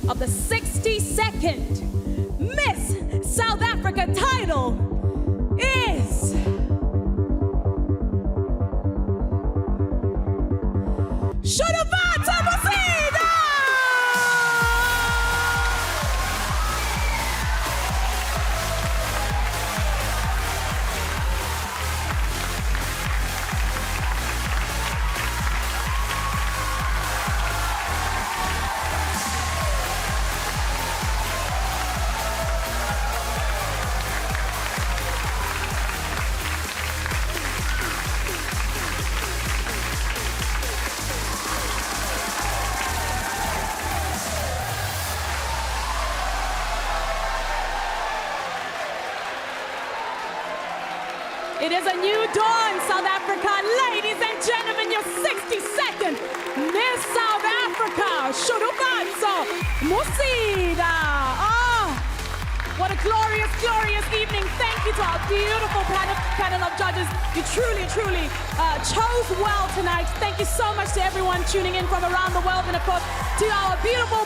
of the 62nd Miss South Africa title is Shudufhadzo Musida! It is a new dawn, South Africa. Ladies and gentlemen, your 62nd Miss South Africa, Shudufhadzo Musida. Oh, what a glorious, glorious evening. Thank you to our beautiful panel of judges. You truly, truly chose well tonight. Thank you so much to everyone tuning in from around the world, and of course, to our beautiful